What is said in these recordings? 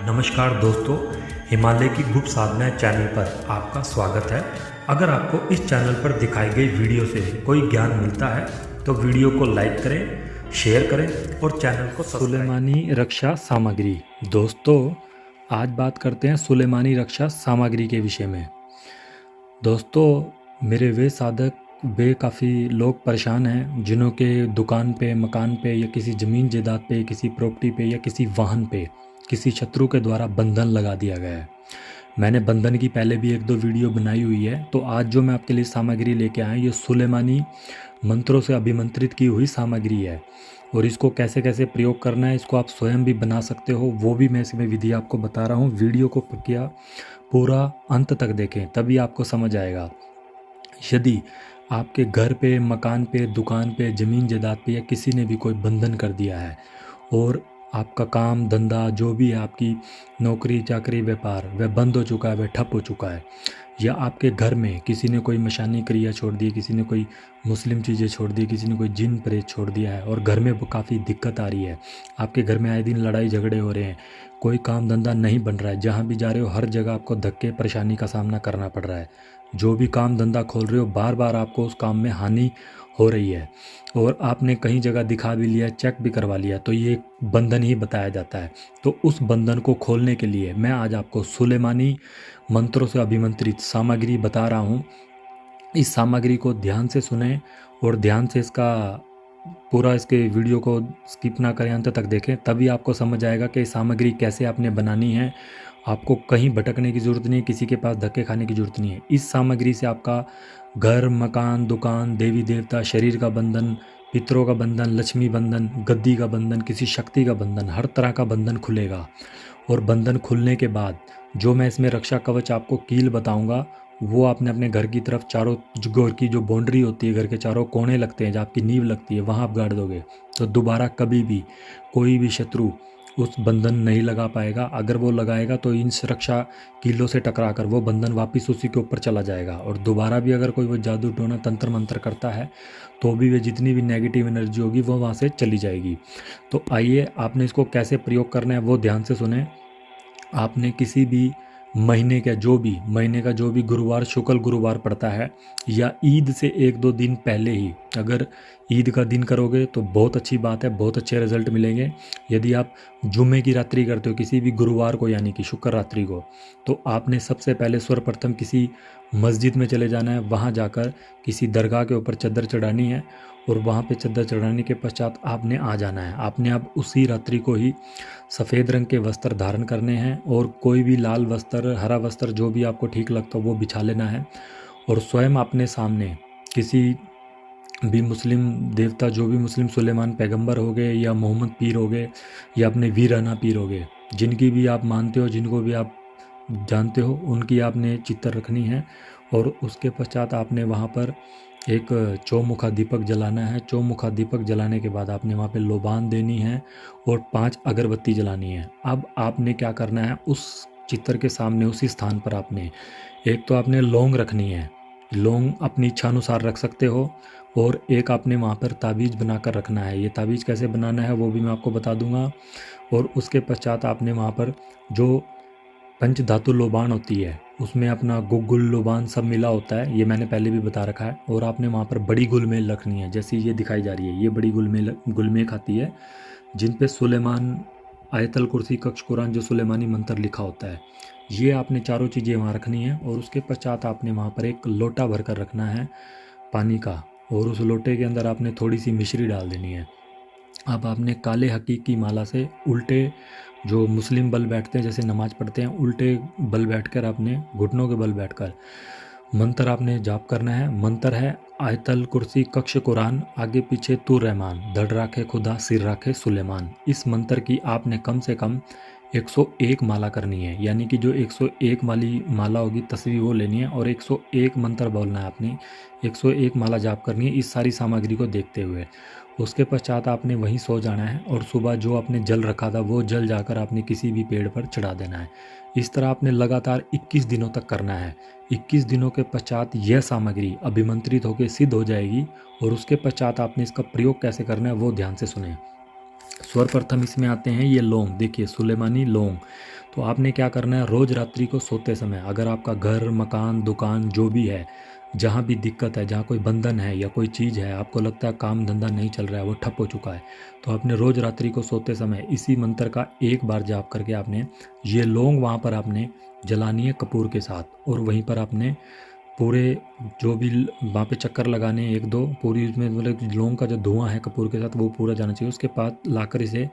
नमस्कार दोस्तों, हिमालय की गुप्त साधनाएं चैनल पर आपका स्वागत है। अगर आपको इस चैनल पर दिखाई गई वीडियो से कोई ज्ञान मिलता है तो वीडियो को लाइक करें, शेयर करें और चैनल को सब्सक्राइब। सुलेमानी रक्षा सामग्री। दोस्तों, आज बात करते हैं सुलेमानी रक्षा सामग्री के विषय में। दोस्तों, मेरे वे साधक वे काफ़ी लोग परेशान हैं जिन्हों के दुकान पे, मकान पे या किसी ज़मीन जायदाद पे, किसी प्रॉपर्टी पे या किसी वाहन पे किसी शत्रु के द्वारा बंधन लगा दिया गया है। मैंने बंधन की पहले भी 1-2 वीडियो बनाई हुई है। तो आज जो मैं आपके लिए सामग्री लेके आया ये सुलेमानी मंत्रों से अभिमंत्रित की हुई सामग्री है और इसको कैसे कैसे प्रयोग करना है, इसको आप स्वयं भी बना सकते हो, वो भी मैं इसमें विधि आपको बता रहा हूँ। वीडियो को क्या पूरा अंत तक देखें तभी आपको समझ आएगा। यदि आपके घर पे, मकान पे, दुकान पे, ज़मीन जायदाद पे या किसी ने भी कोई बंधन कर दिया है और आपका काम धंधा जो भी है, आपकी नौकरी चाकरी व्यापार वह बंद हो चुका है, वह ठप हो चुका है, या आपके घर में किसी ने कोई मशानी क्रिया छोड़ दी, किसी ने कोई मुस्लिम चीज़ें छोड़ दी, किसी ने कोई जिन प्रेत छोड़ दिया है और घर में वो काफ़ी दिक्कत आ रही है, आपके घर में आए दिन लड़ाई झगड़े हो रहे हैं, कोई काम धंधा नहीं बन रहा है, जहाँ भी जा रहे हो हर जगह आपको धक्के परेशानी का सामना करना पड़ रहा है, जो भी काम धंधा खोल रहे हो बार बार आपको उस काम में हानि हो रही है और आपने कहीं जगह दिखा भी लिया, चेक भी करवा लिया, तो ये बंधन ही बताया जाता है। तो उस बंधन को खोलने के लिए मैं आज आपको सुलेमानी मंत्रों से अभिमंत्रित सामग्री बता रहा हूँ। इस सामग्री को ध्यान से सुने और ध्यान से इसका पूरा इसके वीडियो को स्किप ना करें, अंत तक देखें, तभी आपको समझ आएगा कि सामग्री कैसे आपने बनानी है। आपको कहीं भटकने की ज़रूरत नहीं है, किसी के पास धक्के खाने की ज़रूरत नहीं है। इस सामग्री से आपका घर, मकान, दुकान, देवी देवता, शरीर का बंधन, पितरों का बंधन, लक्ष्मी बंधन, गद्दी का बंधन, किसी शक्ति का बंधन, हर तरह का बंधन खुलेगा। और बंधन खुलने के बाद जो मैं इसमें रक्षा कवच आपको कील बताऊंगा वो आपने अपने घर की तरफ चारों घर की जो बाउंड्री होती है, घर के चारों कोने लगते हैं, जहाँ आपकी नींव लगती है, वहाँ आप गाड़ दोगे तो दोबारा कभी भी कोई भी शत्रु उस बंधन नहीं लगा पाएगा। अगर वो लगाएगा तो इन सुरक्षा कीलों से टकरा कर वो बंधन वापस उसी के ऊपर चला जाएगा और दोबारा भी अगर कोई वो जादू टोना तंत्र मंत्र करता है तो भी वे जितनी भी नेगेटिव एनर्जी होगी वो वहाँ से चली जाएगी। तो आइए, आपने इसको कैसे प्रयोग करना है वो ध्यान से सुने। आपने किसी भी महीने का जो भी गुरुवार, शुक्ल गुरुवार पड़ता है या ईद से 1-2 दिन पहले ही, अगर ईद का दिन करोगे तो बहुत अच्छी बात है, बहुत अच्छे रिजल्ट मिलेंगे। यदि आप जुम्मे की रात्रि करते हो किसी भी गुरुवार को यानी कि शुक्र रात्रि को, तो आपने सबसे पहले सर्वप्रथम किसी मस्जिद में चले जाना है, वहाँ जाकर किसी दरगाह के ऊपर चद्दर चढ़ानी है और वहाँ पे चद्दर चढ़ाने के पश्चात आपने आ जाना है। आपने अब उसी रात्रि को ही सफ़ेद रंग के वस्त्र धारण करने हैं और कोई भी लाल वस्त्र, हरा वस्त्र जो भी आपको ठीक लगता हो वो बिछा लेना है और स्वयं अपने सामने किसी भी मुस्लिम देवता, जो भी मुस्लिम सुलेमान पैगंबर हो गए या मोहम्मद पीर हो गए या अपने वीराना पीर हो गए, जिनकी भी आप मानते हो, जिनको भी आप जानते हो, उनकी आपने चित्र रखनी है और उसके पश्चात आपने वहाँ पर एक चौमुखा दीपक जलाना है। चौमुखा दीपक जलाने के बाद आपने वहाँ पे लोबान देनी है और 5 अगरबत्ती जलानी है। अब आपने क्या करना है, उस चित्र के सामने उसी स्थान पर आपने एक तो आपने लौंग रखनी है, लौंग अपनी इच्छा अनुसार रख सकते हो, और एक आपने वहाँ पर ताबीज़ बनाकर रखना है। ये ताबीज़ कैसे बनाना है वो भी मैं आपको बता दूंगा। और उसके पश्चात आपने वहाँ पर जो पंच धातु लोबान होती है उसमें अपना गुग्गुल लोबान सब मिला होता है, ये मैंने पहले भी बता रखा है। और आपने वहाँ पर बड़ी गुलमेल रखनी है, जैसी ये दिखाई जा रही है, ये बड़ी गुलमेख आती है जिन पे सुलेमान, आयतल कुर्सी, कक्ष कुरान, जो सुलेमानी मंत्र लिखा होता है, ये आपने चारों चीज़ें वहाँ रखनी है। और उसके पश्चात आपने वहाँ पर एक लोटा भर कर रखना है पानी का और उस लोटे के अंदर आपने थोड़ी सी मिश्री डाल देनी है। अब आपने काले हकीक की माला से उल्टे, जो मुस्लिम बल बैठते हैं जैसे नमाज पढ़ते हैं, उल्टे बल बैठकर आपने घुटनों के बल बैठकर मंत्र आपने जाप करना है। मंत्र है आयतल कुर्सी कक्ष कुरान, आगे पीछे तू रहमान, धड़ राखे खुदा सिर राखे सुलेमान। इस मंत्र की आपने कम से कम 101 माला करनी है, यानी कि जो 101 वाली माला होगी तस्वीर वो लेनी है और 101 मंत्र बोलना है आपने, 101 माला जाप करनी है इस सारी सामग्री को देखते हुए। उसके पश्चात आपने वहीं सो जाना है और सुबह जो आपने जल रखा था वो जल जाकर आपने किसी भी पेड़ पर चढ़ा देना है। इस तरह आपने लगातार 21 दिनों तक करना है। 21 दिनों के पश्चात यह सामग्री अभिमंत्रित होकर सिद्ध हो जाएगी और उसके पश्चात आपने इसका प्रयोग कैसे करना है वो ध्यान से सुने। सर्वप्रथम इसमें आते हैं ये लौंग, देखिए सुलेमानी लौंग। तो आपने क्या करना है, रोज़ रात्रि को सोते समय अगर आपका घर, मकान, दुकान जो भी है, जहाँ भी दिक्कत है, जहाँ कोई बंधन है या कोई चीज़ है, आपको लगता है काम धंधा नहीं चल रहा है, वो ठप हो चुका है, तो आपने रोज़ रात्रि को सोते समय इसी मंत्र का एक बार जाप करके आपने ये लौंग वहाँ पर आपने जलानी है कपूर के साथ, और वहीं पर आपने पूरे जो भी वहाँ पे चक्कर लगाने हैं, एक दो पूरी उसमें मतलब लौंग का जो धुआं है कपूर के साथ वो पूरा जाना चाहिए। उसके बाद लाकर इसे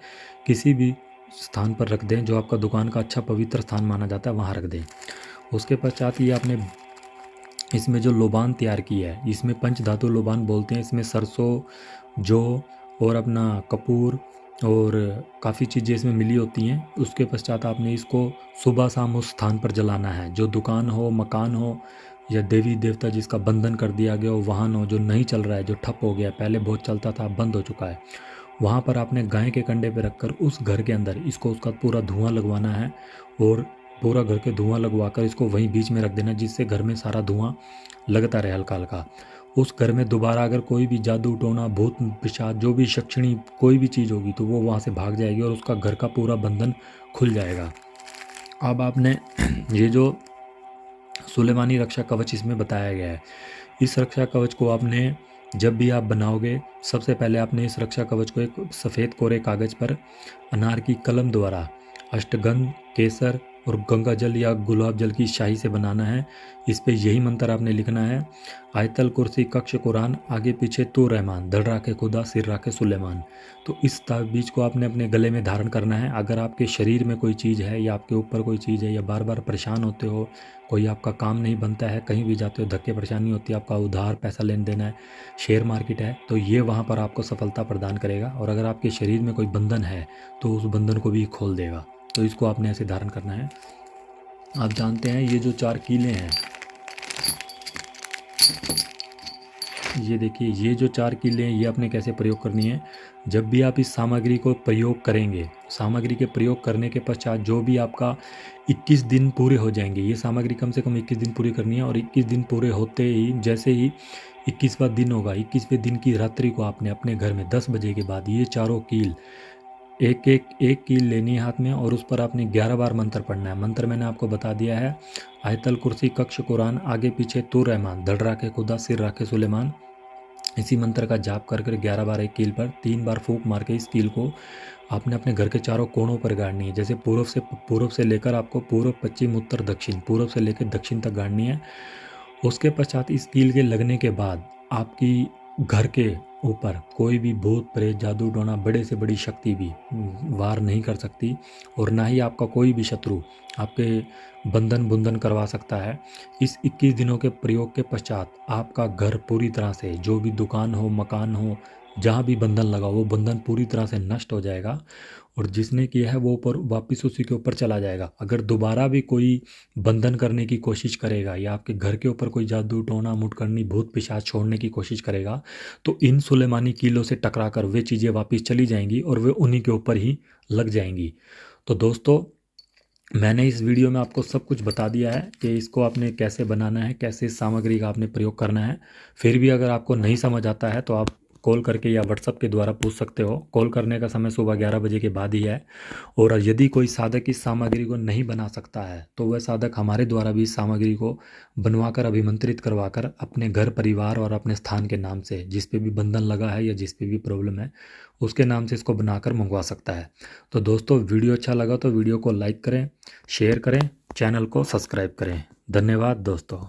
किसी भी स्थान पर रख दें जो आपका दुकान का अच्छा पवित्र स्थान माना जाता है, वहाँ रख दें। उसके पश्चात ये आपने इसमें जो लोबान तैयार की है, इसमें पंच धातु लोबान बोलते हैं, इसमें सरसों, जौ और अपना कपूर और काफ़ी चीज़ें इसमें मिली होती हैं। उसके पश्चात आपने इसको सुबह शाम उस स्थान पर जलाना है, जो दुकान हो, मकान हो या देवी देवता जिसका बंधन कर दिया गया हो, वाहन हो जो नहीं चल रहा है, जो ठप हो गया, पहले बहुत चलता था बंद हो चुका है, वहाँ पर आपने गाय के कंडे पे रखकर उस घर के अंदर इसको उसका पूरा धुआं लगवाना है, और पूरा घर के धुआं लगवाकर इसको वहीं बीच में रख देना, जिससे घर में सारा धुआं लगता रहे हल्का हल्का। उस घर में दोबारा अगर कोई भी जादू टोना भूत पिशाच जो भी शक्षिणी कोई भी चीज़ होगी तो वो वहाँ से भाग जाएगी और उसका घर का पूरा बंधन खुल जाएगा। अब आपने ये जो सुलेमानी रक्षा कवच इसमें बताया गया है, इस रक्षा कवच को आपने जब भी आप बनाओगे, सबसे पहले आपने इस रक्षा कवच को एक सफ़ेद कोरे कागज़ पर अनार की कलम द्वारा अष्टगंध, केसर और गंगा जल या गुलाब जल की शाही से बनाना है। इस पे यही मंत्र आपने लिखना है, आयतल कुर्सी कक्ष कुरान आगे पीछे तो रहमान, धड़ राखे खुदा सिर राखे सुलेमान। तो इस ताबीज को आपने अपने गले में धारण करना है। अगर आपके शरीर में कोई चीज़ है या आपके ऊपर कोई चीज़ है या बार बार परेशान होते हो, कोई आपका काम नहीं बनता है, कहीं भी जाते हो धक्के परेशानी होती है, आपका उधार पैसा लेन देना है, शेयर मार्केट है, तो ये वहाँ पर आपको सफलता प्रदान करेगा। और अगर आपके शरीर में कोई बंधन है तो उस बंधन को भी खोल देगा। तो इसको आपने ऐसे धारण करना है। आप जानते हैं ये जो 4 कीले हैं, ये देखिए ये जो 4 कीले हैं ये आपने कैसे प्रयोग करनी है। जब भी आप इस सामग्री को प्रयोग करेंगे, सामग्री के प्रयोग करने के पश्चात जो भी आपका 21 दिन पूरे हो जाएंगे, ये सामग्री कम से कम 21 दिन पूरी करनी है। और 21 दिन पूरे होते ही जैसे ही 21वां दिन होगा, 21वें दिन की रात्रि को आपने अपने घर में 10 बजे के बाद ये चारों कील एक कील लेनी है हाथ में, और उस पर आपने 11 बार मंत्र पढ़ना है। मंत्र मैंने आपको बता दिया है, आयतल कुर्सी कक्ष कुरान आगे पीछे तो रहमान, धड़ राखे खुदा सिर राखे सुलेमान। इसी मंत्र का जाप कर कर 11 बार एक कील पर 3 बार फूंक मार के इस कील को आपने अपने घर के चारों कोनों पर गाड़नी है। जैसे पूर्व से लेकर आपको पूर्व, पश्चिम, उत्तर, दक्षिण, पूर्व से लेकर दक्षिण तक गाड़नी है। उसके पश्चात इस कील के लगने के बाद आपकी घर के ऊपर कोई भी भूत प्रेत जादू टोना बड़े से बड़ी शक्ति भी वार नहीं कर सकती, और ना ही आपका कोई भी शत्रु आपके बंधन बुंधन करवा सकता है। इस 21 दिनों के प्रयोग के पश्चात आपका घर पूरी तरह से, जो भी दुकान हो, मकान हो, जहाँ भी बंधन लगा वो बंधन पूरी तरह से नष्ट हो जाएगा, और जिसने किया है वो ऊपर वापस उसी के ऊपर चला जाएगा। अगर दोबारा भी कोई बंधन करने की कोशिश करेगा या आपके घर के ऊपर कोई जादू टोना मुटकरनी भूत पिशाच छोड़ने की कोशिश करेगा, तो इन सुलेमानी कीलों से टकराकर वे चीज़ें वापस चली जाएंगी और वे उन्हीं के ऊपर ही लग जाएंगी। तो दोस्तों, मैंने इस वीडियो में आपको सब कुछ बता दिया है कि इसको आपने कैसे बनाना है, कैसे इस सामग्री का आपने प्रयोग करना है। फिर भी अगर आपको नहीं समझ आता है तो आप कॉल करके या व्हाट्सएप के द्वारा पूछ सकते हो। कॉल करने का समय सुबह 11 बजे के बाद ही है। और यदि कोई साधक इस सामग्री को नहीं बना सकता है तो वह साधक हमारे द्वारा भी इस सामग्री को बनवाकर, अभिमंत्रित करवाकर अपने घर परिवार और अपने स्थान के नाम से, जिस पे भी बंधन लगा है या जिस पे भी प्रॉब्लम है, उसके नाम से इसको बनाकर मंगवा सकता है। तो दोस्तों, वीडियो अच्छा लगा तो वीडियो को लाइक करें, शेयर करें, चैनल को सब्सक्राइब करें। धन्यवाद दोस्तों।